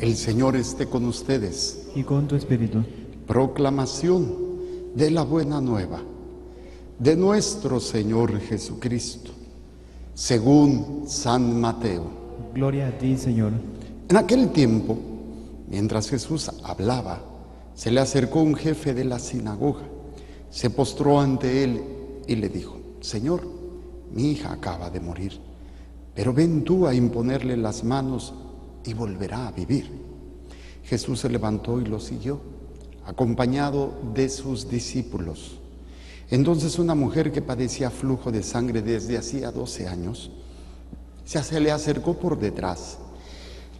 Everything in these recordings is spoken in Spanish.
El Señor esté con ustedes. y con tu espíritu. Proclamación de la buena nueva de nuestro Señor Jesucristo, según San Mateo. Gloria a ti, Señor. En aquel tiempo, mientras Jesús hablaba, se le acercó un jefe de la sinagoga, se postró ante él y le dijo: Señor, mi hija acaba de morir, pero ven tú a imponerle las manos y volverá a vivir. Jesús se levantó y lo siguió, acompañado de sus discípulos. Entonces una mujer que padecía flujo de sangre desde hacía 12 años, se le acercó por detrás,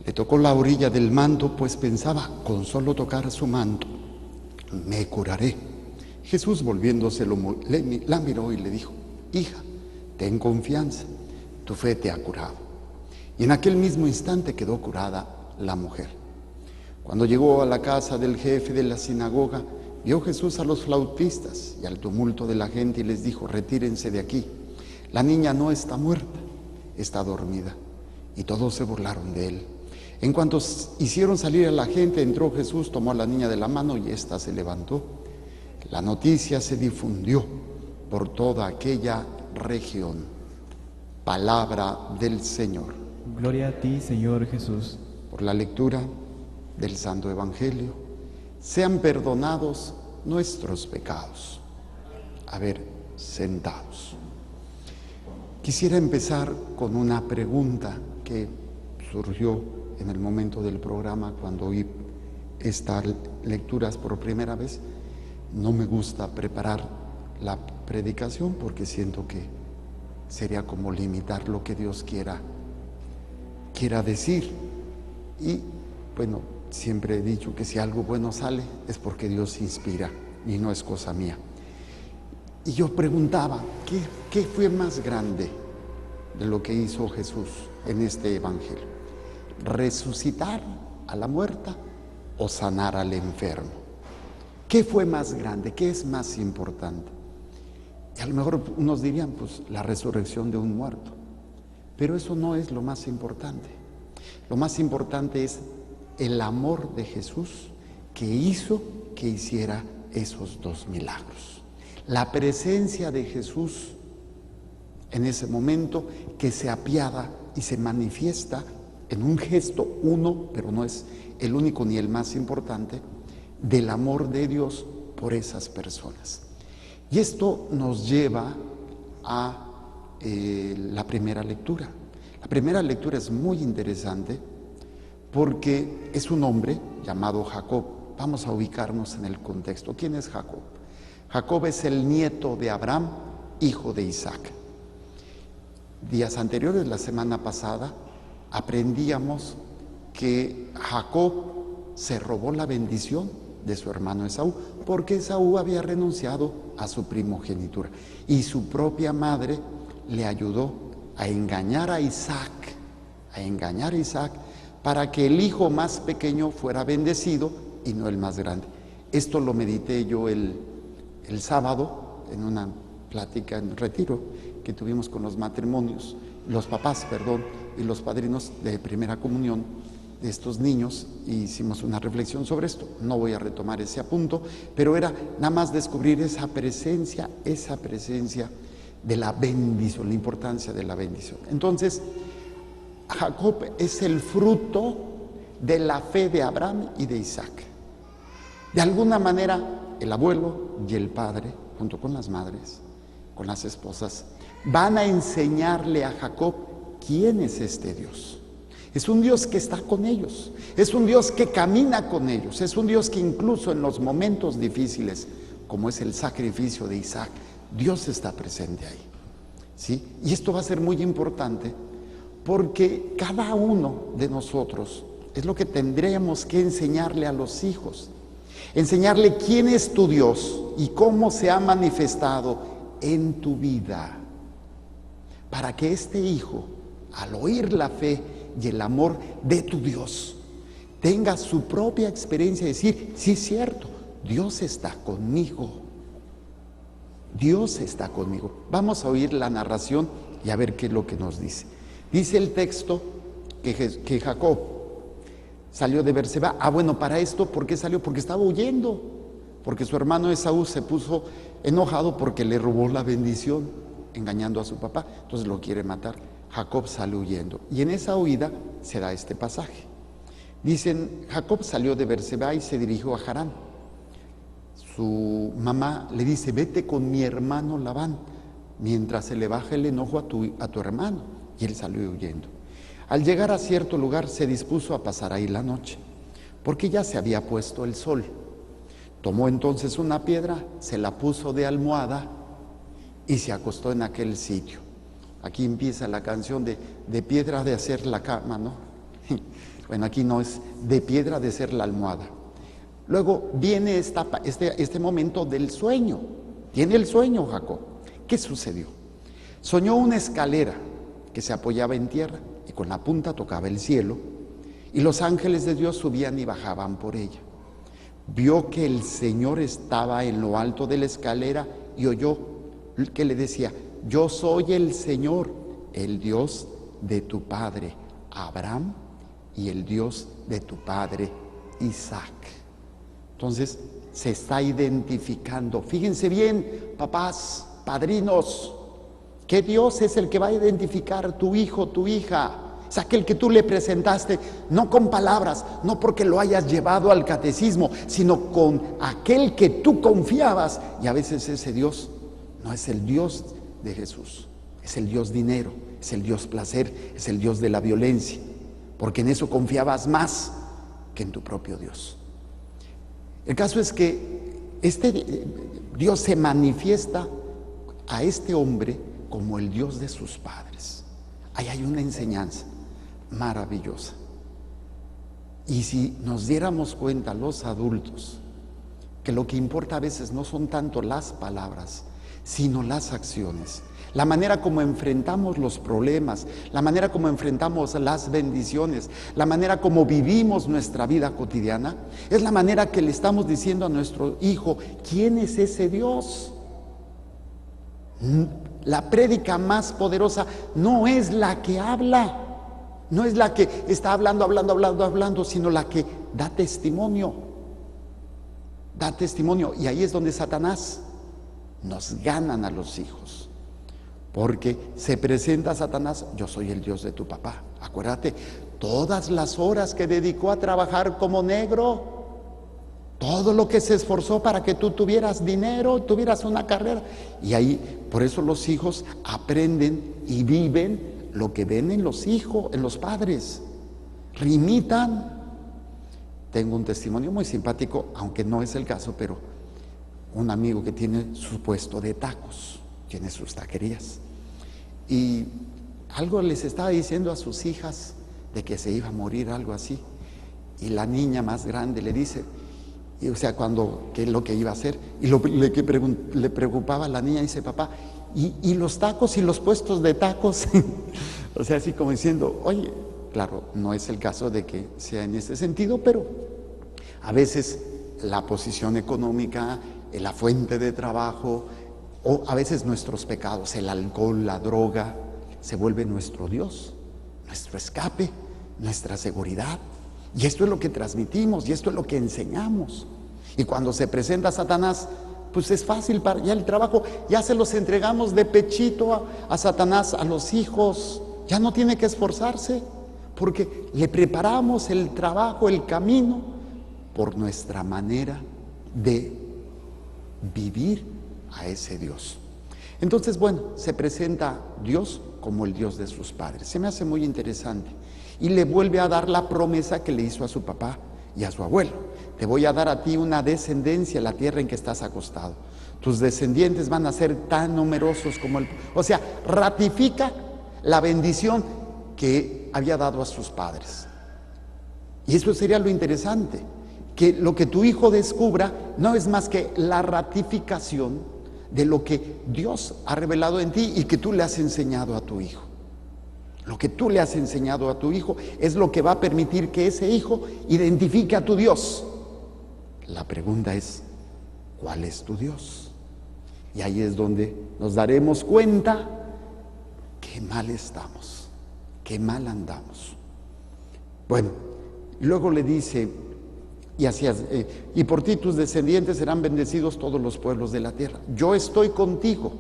le tocó la orilla del manto, pues pensaba: con solo tocar su manto, me curaré. Jesús, volviéndose, la miró y le dijo: hija, ten confianza, tu fe te ha curado. Y en aquel mismo instante quedó curada la mujer. Cuando llegó a la casa del jefe de la sinagoga, vio Jesús a los flautistas y al tumulto de la gente y les dijo: retírense de aquí, la niña no está muerta, está dormida. Y todos se burlaron de él. En cuanto hicieron salir a la gente, entró Jesús, tomó a la niña de la mano y ésta se levantó. La noticia se difundió por toda aquella región. Palabra del Señor. Gloria a ti, Señor Jesús. Por la lectura del Santo Evangelio, sean perdonados nuestros pecados. A ver, sentados. Quisiera empezar con una pregunta que surgió en el momento del programa cuando oí estas lecturas por primera vez. No me gusta preparar la predicación porque siento que sería como limitar lo que Dios quiera decir. Y bueno, siempre he dicho que si algo bueno sale es porque Dios inspira y no es cosa mía. Y yo preguntaba, ¿qué fue más grande de lo que hizo Jesús en este evangelio? ¿Resucitar a la muerta o sanar al enfermo? ¿Qué fue más grande? ¿Qué es más importante? Y a lo mejor unos dirían, pues, la resurrección de un muerto. Pero eso no es lo más importante. Lo más importante es el amor de Jesús que hizo que hiciera esos dos milagros. La presencia de Jesús en ese momento que se apiada y se manifiesta en un gesto uno, pero no es el único ni el más importante, del amor de Dios por esas personas. Y esto nos lleva a la primera lectura. La primera lectura es muy interesante porque es un hombre llamado Jacob. Vamos a ubicarnos en el contexto. ¿Quién es Jacob? Jacob es el nieto de Abraham, hijo de Isaac. Días anteriores, la semana pasada, aprendíamos que Jacob se robó la bendición de su hermano Esaú, porque Esaú había renunciado a su primogenitura y su propia madre le ayudó a engañar a Isaac para que el hijo más pequeño fuera bendecido y no el más grande. Esto lo medité yo el sábado en una plática en retiro que tuvimos con los papás y los padrinos de primera comunión de estos niños, y hicimos una reflexión sobre esto. No voy a retomar ese apunto, pero era nada más descubrir esa presencia de la bendición, la importancia de la bendición. Entonces, Jacob es el fruto de la fe de Abraham y de Isaac. De alguna manera, el abuelo y el padre, junto con las madres, con las esposas, van a enseñarle a Jacob quién es este Dios. Es un Dios que está con ellos, es un Dios que camina con ellos, es un Dios que incluso en los momentos difíciles, como es el sacrificio de Isaac, Dios está presente ahí, ¿sí? Y esto va a ser muy importante porque cada uno de nosotros es lo que tendremos que enseñarle a los hijos, enseñarle quién es tu Dios y cómo se ha manifestado en tu vida, para que este hijo, al oír la fe y el amor de tu Dios, tenga su propia experiencia y decir: sí, es cierto, Dios está conmigo. Dios está conmigo. Vamos a oír la narración y a ver qué es lo que nos dice. Dice el texto que Jacob Salió de Berseba. Bueno, para esto, ¿por qué salió? Porque estaba huyendo. Porque su hermano Esaú se puso enojado porque le robó la bendición, engañando a su papá. Entonces lo quiere matar. Jacob sale huyendo. Y en esa huida se da este pasaje. Dicen, Jacob salió de Berseba y se dirigió a Harán. Su mamá le dice, vete con mi hermano Labán, mientras se le baja el enojo a tu hermano. Y él salió huyendo. Al llegar a cierto lugar se dispuso a pasar ahí la noche, porque ya se había puesto el sol. Tomó entonces una piedra, se la puso de almohada y se acostó en aquel sitio. Aquí empieza la canción de piedra de hacer la cama, ¿no? Bueno, aquí no, es de piedra de hacer la almohada. Luego viene este momento del sueño. Tiene el sueño Jacob. ¿Qué sucedió? Soñó una escalera que se apoyaba en tierra y con la punta tocaba el cielo, y los ángeles de Dios subían y bajaban por ella. Vio que el Señor estaba en lo alto de la escalera y oyó que le decía, yo soy el Señor, el Dios de tu padre Abraham y el Dios de tu padre Isaac. Entonces se está identificando. Fíjense bien, papás, padrinos, que Dios es el que va a identificar tu hijo, tu hija. Es aquel que tú le presentaste, no con palabras, no porque lo hayas llevado al catecismo, sino con aquel que tú confiabas. Y a veces ese Dios no es el Dios de Jesús, es el Dios dinero, es el Dios placer, es el Dios de la violencia, porque en eso confiabas más que en tu propio Dios. El caso es que Dios se manifiesta a este hombre como el Dios de sus padres. Ahí hay una enseñanza maravillosa. Y si nos diéramos cuenta los adultos que lo que importa a veces no son tanto las palabras, sino las acciones, la manera como enfrentamos los problemas, la manera como enfrentamos las bendiciones, la manera como vivimos nuestra vida cotidiana, es la manera que le estamos diciendo a nuestro hijo, ¿quién es ese Dios? La prédica más poderosa no es la que habla, no es la que está hablando, sino la que da testimonio. Da testimonio. Y ahí es donde Satanás nos ganan a los hijos. Porque se presenta Satanás, yo soy el Dios de tu papá. Acuérdate, todas las horas que dedicó a trabajar como negro, todo lo que se esforzó para que tú tuvieras dinero, tuvieras una carrera. Y ahí, por eso los hijos aprenden y viven lo que ven en los hijos, en los padres. Imitan. Tengo un testimonio muy simpático, aunque no es el caso, pero un amigo que tiene su puesto de tacos, tiene sus taquerías. Y algo les estaba diciendo a sus hijas de que se iba a morir, algo así. Y la niña más grande le dice, o sea, qué es lo que iba a hacer. Y le preocupaba a la niña, dice, papá, ¿y los tacos y los puestos de tacos? O sea, así como diciendo, oye, claro, no es el caso de que sea en ese sentido, pero a veces la posición económica, la fuente de trabajo, o a veces nuestros pecados, el alcohol, la droga, se vuelve nuestro Dios, nuestro escape, nuestra seguridad. Y esto es lo que transmitimos y esto es lo que enseñamos. Y cuando se presenta Satanás, pues es fácil, ya el trabajo, ya se los entregamos de pechito a Satanás, a los hijos, ya no tiene que esforzarse, porque le preparamos el trabajo, el camino, por nuestra manera de vivir a ese Dios. Entonces, bueno, se presenta Dios como el Dios de sus padres. Se me hace muy interesante. Y le vuelve a dar la promesa que le hizo a su papá y a su abuelo. Te voy a dar a ti una descendencia, la tierra en que estás acostado. Tus descendientes van a ser tan numerosos como O sea, ratifica la bendición que había dado a sus padres. Y eso sería lo interesante, que lo que tu hijo descubra no es más que la ratificación de lo que Dios ha revelado en ti y que tú le has enseñado a tu hijo. Lo que tú le has enseñado a tu hijo es lo que va a permitir que ese hijo identifique a tu Dios. La pregunta es, ¿cuál es tu Dios? Y ahí es donde nos daremos cuenta qué mal estamos, qué mal andamos. Bueno, Y luego le dice, y por ti tus descendientes serán bendecidos todos los pueblos de la tierra. Yo estoy contigo,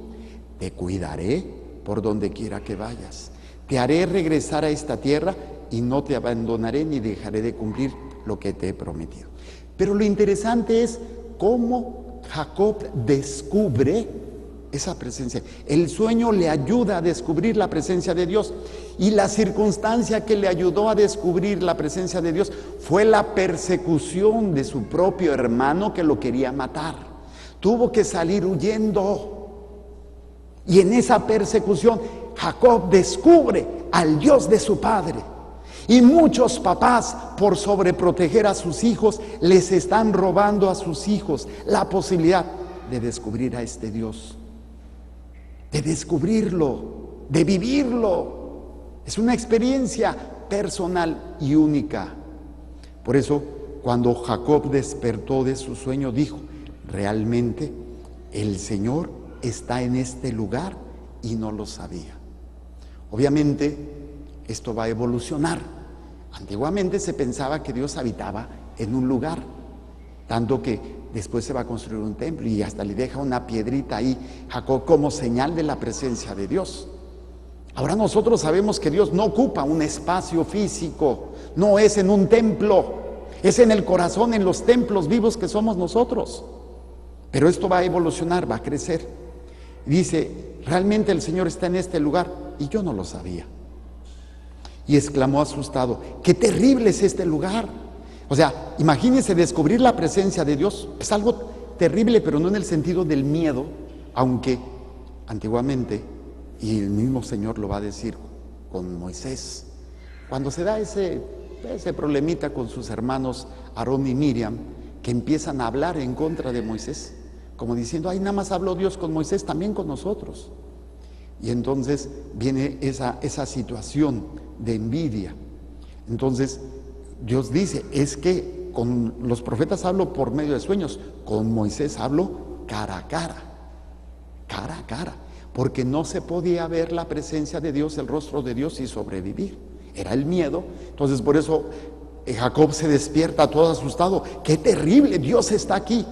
te cuidaré por donde quiera que vayas. Te haré regresar a esta tierra y no te abandonaré ni dejaré de cumplir lo que te he prometido. Pero lo interesante es cómo Jacob descubre esa presencia. El sueño le ayuda a descubrir la presencia de Dios, y la circunstancia que le ayudó a descubrir la presencia de Dios fue la persecución de su propio hermano que lo quería matar. Tuvo que salir huyendo, y en esa persecución Jacob descubre al Dios de su padre. Y muchos papás, por sobreproteger a sus hijos, les están robando a sus hijos la posibilidad de descubrir a este Dios, de descubrirlo, de vivirlo. Es una experiencia personal y única. Por eso, cuando Jacob despertó de su sueño, dijo: realmente el Señor está en este lugar, y no lo sabía. Obviamente, esto va a evolucionar. Antiguamente se pensaba que Dios habitaba en un lugar, tanto que después se va a construir un templo y hasta le deja una piedrita ahí Jacob como señal de la presencia de Dios. Ahora nosotros sabemos que Dios no ocupa un espacio físico, no es en un templo, es en el corazón, en los templos vivos que somos nosotros. Pero esto va a evolucionar, va a crecer. Dice: realmente el Señor está en este lugar, y yo no lo sabía. Y exclamó asustado: ¡qué terrible es este lugar! O sea, imagínense descubrir la presencia de Dios. Es algo terrible, pero no en el sentido del miedo, aunque antiguamente, y el mismo Señor lo va a decir con Moisés, cuando se da ese problemita con sus hermanos Aarón y Miriam, que empiezan a hablar en contra de Moisés, como diciendo: ay, nada más habló Dios con Moisés, también con nosotros. Y entonces viene esa situación de envidia. Entonces Dios dice: es que con los profetas hablo por medio de sueños, con Moisés hablo cara a cara, porque no se podía ver la presencia de Dios, el rostro de Dios, y sobrevivir. Era el miedo. Entonces por eso Jacob se despierta todo asustado: ¡qué terrible! Dios está aquí.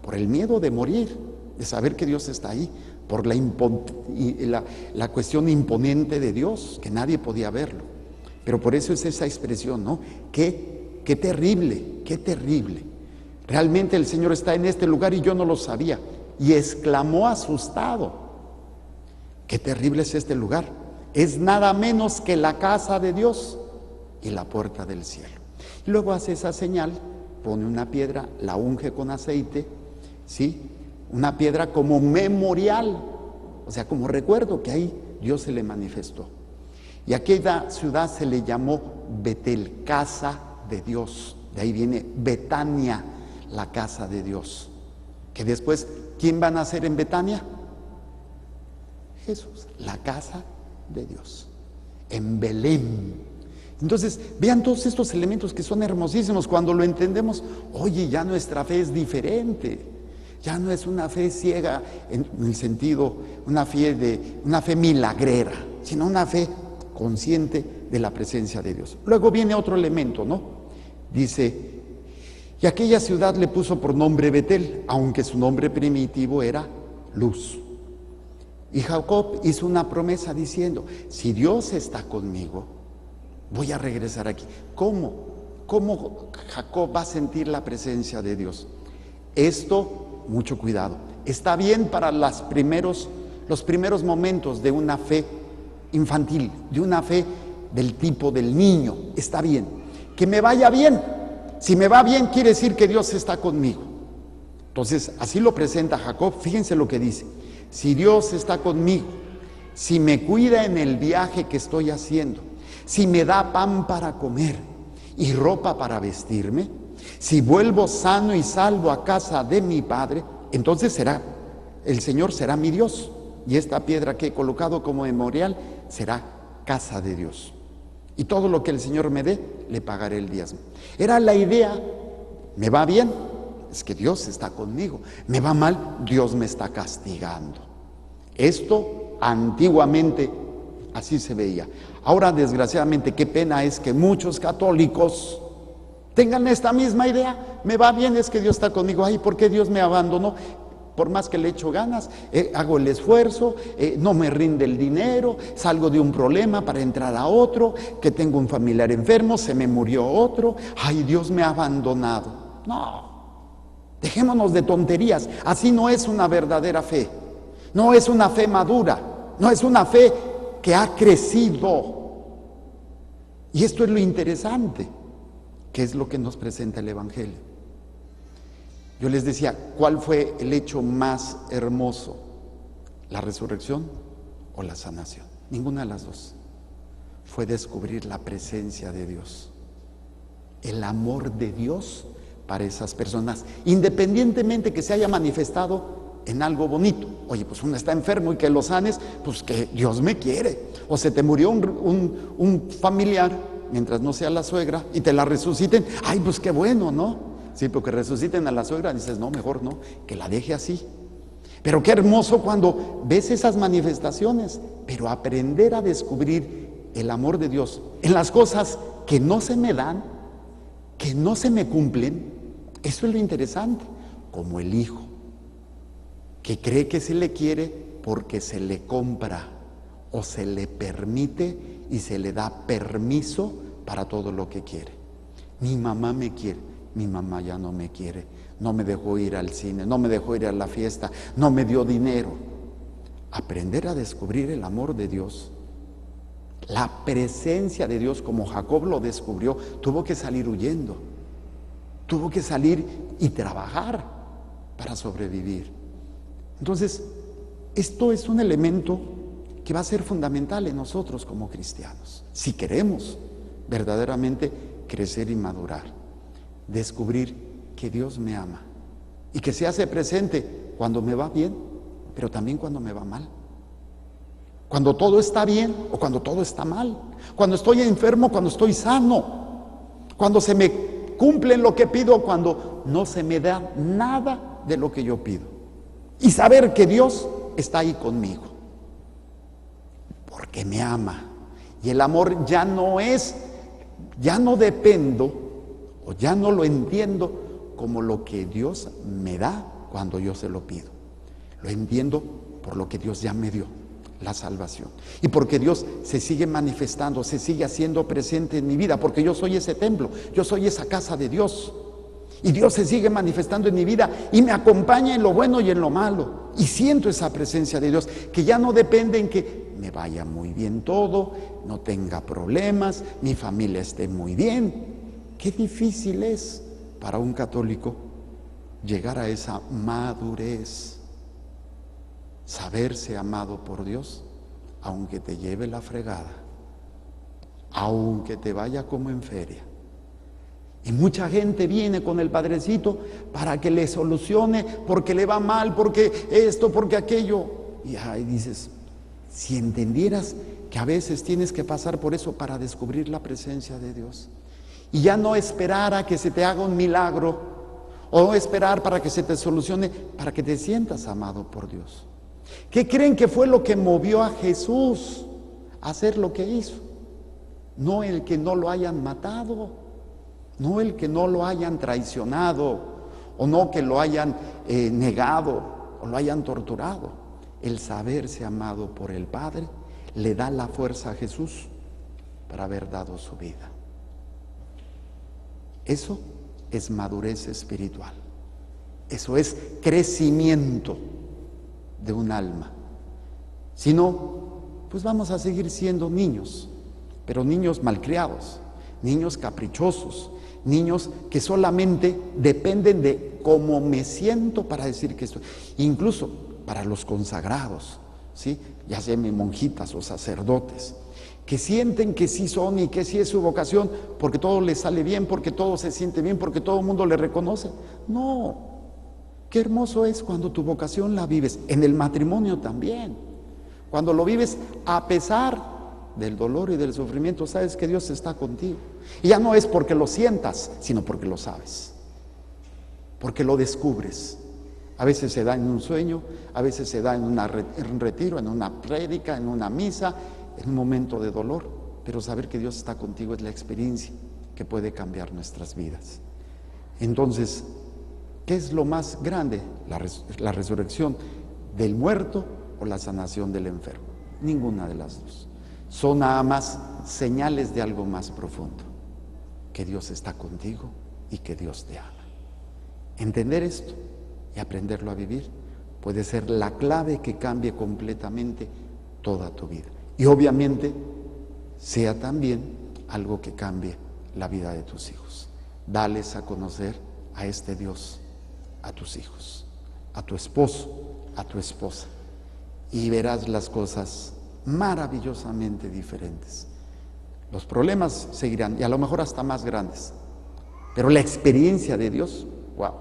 Por el miedo de morir, de saber que Dios está ahí, por la cuestión imponente de Dios, que nadie podía verlo. Pero por eso es esa expresión, ¿no? Qué terrible, qué terrible. Realmente el Señor está en este lugar y yo no lo sabía. Y exclamó asustado: qué terrible es este lugar. Es nada menos que la casa de Dios y la puerta del cielo. Y luego hace esa señal, pone una piedra, la unge con aceite, ¿sí? Una piedra como memorial, o sea, como recuerdo que ahí Dios se le manifestó. Y aquella ciudad se le llamó Betel, casa de Dios. De ahí viene Betania, la casa de Dios. Que después, ¿quién va a nacer en Betania? Jesús, la casa de Dios, en Belén. Entonces, vean todos estos elementos que son hermosísimos. Cuando lo entendemos, oye, ya nuestra fe es diferente. Ya no es una fe ciega en el sentido, una fe milagrera, sino una fe consciente de la presencia de Dios. Luego viene otro elemento, ¿no? Dice: y aquella ciudad le puso por nombre Betel, aunque su nombre primitivo era Luz. Y Jacob hizo una promesa diciendo: si Dios está conmigo, voy a regresar aquí. ¿Cómo Jacob va a sentir la presencia de Dios? Esto, mucho cuidado, está bien para los primeros momentos de una fe infantil, de una fe del tipo del niño. Está bien, que me vaya bien. Si me va bien, quiere decir que Dios está conmigo. Entonces, así lo presenta Jacob. Fíjense lo que dice: si Dios está conmigo, si me cuida en el viaje que estoy haciendo, si me da pan para comer y ropa para vestirme, si vuelvo sano y salvo a casa de mi padre, entonces el Señor será mi Dios, y esta piedra que he colocado como memorial será casa de Dios. Y todo lo que el Señor me dé, le pagaré el diezmo. Era la idea. Me va bien, es que Dios está conmigo. Me va mal, Dios me está castigando. Esto antiguamente así se veía. Ahora, desgraciadamente, qué pena es que muchos católicos Tengan esta misma idea, me va bien, es que Dios está conmigo. Ay, ¿por qué Dios me abandonó? Por más que le echo ganas, hago el esfuerzo, no me rinde el dinero, salgo de un problema para entrar a otro, que tengo un familiar enfermo, se me murió otro, ay, Dios me ha abandonado. No, dejémonos de tonterías, así no es una verdadera fe, no es una fe madura, no es una fe que ha crecido. Y esto es lo interesante, que es lo que nos presenta el Evangelio. Yo les decía, ¿cuál fue el hecho más hermoso? ¿La resurrección o la sanación? Ninguna de las dos. Fue descubrir la presencia de Dios, el amor de Dios para esas personas, independientemente que se haya manifestado en algo bonito. Oye, pues uno está enfermo y que lo sanes, pues que Dios me quiere. O se te murió un familiar, mientras no sea la suegra, y te la resuciten. Ay, pues qué bueno, ¿no? Sí, porque resuciten a la suegra, dices, no, mejor no, que la deje así. Pero qué hermoso cuando ves esas manifestaciones, pero aprender a descubrir el amor de Dios en las cosas que no se me dan, que no se me cumplen, eso es lo interesante, como el hijo, que cree que se le quiere porque se le compra o se le permite y se le da permiso para todo lo que quiere. Mi mamá me quiere. Mi mamá ya no me quiere, no me dejó ir al cine, no me dejó ir a la fiesta, no me dio dinero. Aprender a descubrir el amor de Dios, la presencia de Dios, como Jacob lo descubrió, tuvo que salir huyendo, tuvo que salir y trabajar para sobrevivir. Entonces, esto es un elemento que va a ser fundamental en nosotros como cristianos, si queremos verdaderamente crecer y madurar. Descubrir que Dios me ama y que se hace presente cuando me va bien, pero también cuando me va mal. Cuando todo está bien o cuando todo está mal. Cuando estoy enfermo, cuando estoy sano. Cuando se me cumple lo que pido, cuando no se me da nada de lo que yo pido. Y saber que Dios está ahí conmigo. Porque me ama. Y el amor ya no dependo o ya no lo entiendo como lo que Dios me da cuando yo se lo pido. Lo entiendo por lo que Dios ya me dio, la salvación. Y porque Dios se sigue manifestando, se sigue haciendo presente en mi vida, porque yo soy ese templo, yo soy esa casa de Dios. Y Dios se sigue manifestando en mi vida y me acompaña en lo bueno y en lo malo. Y siento esa presencia de Dios, que ya no depende en que me vaya muy bien todo, no tenga problemas, mi familia esté muy bien. Qué difícil es para un católico llegar a esa madurez, saberse amado por Dios, aunque te lleve la fregada, aunque te vaya como en feria. Y mucha gente viene con el padrecito para que le solucione, porque le va mal, porque esto, porque aquello. Y ahí dices, si entendieras que a veces tienes que pasar por eso para descubrir la presencia de Dios. Y ya no esperar a que se te haga un milagro o esperar para que se te solucione, para que te sientas amado por Dios. ¿Qué creen que fue lo que movió a Jesús a hacer lo que hizo? No el que no lo hayan matado, no el que no lo hayan traicionado, o no que lo hayan negado o lo hayan torturado. El saberse amado por el Padre le da la fuerza a Jesús para haber dado su vida. Eso es madurez espiritual. Eso es crecimiento de un alma. Si no, pues vamos a seguir siendo niños, pero niños malcriados, niños caprichosos, niños que solamente dependen de cómo me siento para decir que estoy. Incluso para los consagrados, ¿sí? Ya sean monjitas o sacerdotes, que sienten que sí son y que sí es su vocación, porque todo les sale bien, porque todo se siente bien, porque todo el mundo le reconoce. No, qué hermoso es cuando tu vocación la vives, en el matrimonio también, cuando lo vives a pesar del dolor y del sufrimiento, sabes que Dios está contigo. Y ya no es porque lo sientas, sino porque lo sabes, porque lo descubres. A veces se da en un sueño, a veces se da en un retiro, en una prédica, en una misa, en un momento de dolor, pero saber que Dios está contigo es la experiencia que puede cambiar nuestras vidas. Entonces, ¿qué es lo más grande? La resurrección del muerto o la sanación del enfermo. Ninguna de las dos. Son nada más señales de algo más profundo, que Dios está contigo y que Dios te ama. Entender esto y aprenderlo a vivir puede ser la clave que cambie completamente toda tu vida. Y obviamente sea también algo que cambie la vida de tus hijos. Dales a conocer a este Dios a tus hijos, a tu esposo, a tu esposa, y verás las cosas maravillosamente diferentes. Los problemas seguirán y a lo mejor hasta más grandes, pero la experiencia de Dios, wow,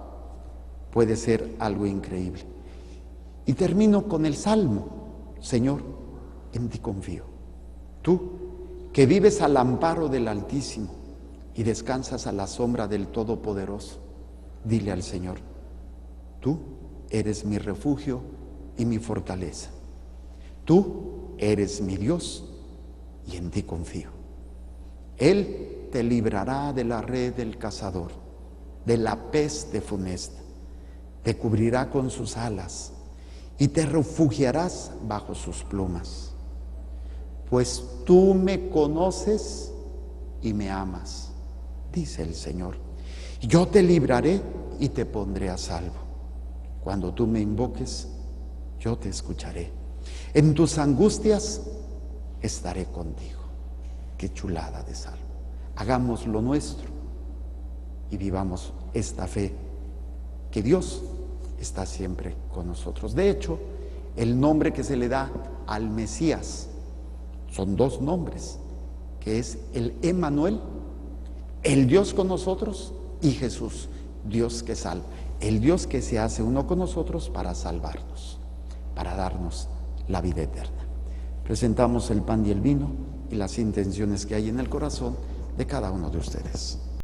puede ser algo increíble. Y termino con el Salmo. Señor, en ti confío. Tú, que vives al amparo del Altísimo y descansas a la sombra del Todopoderoso, dile al Señor: tú eres mi refugio y mi fortaleza. Tú eres mi Dios y en ti confío. Él te librará de la red del cazador, de la peste funesta. Te cubrirá con sus alas y te refugiarás bajo sus plumas. Pues tú me conoces y me amas, dice el Señor. Yo te libraré y te pondré a salvo. Cuando tú me invoques, yo te escucharé. En tus angustias estaré contigo. Qué chulada de salmo. Hagamos lo nuestro y vivamos esta fe que Dios está siempre con nosotros. De hecho, el nombre que se le da al Mesías son dos nombres, que es el Emmanuel, el Dios con nosotros, y Jesús, Dios que salva, el Dios que se hace uno con nosotros para salvarnos, para darnos la vida eterna. Presentamos el pan y el vino y las intenciones que hay en el corazón de cada uno de ustedes.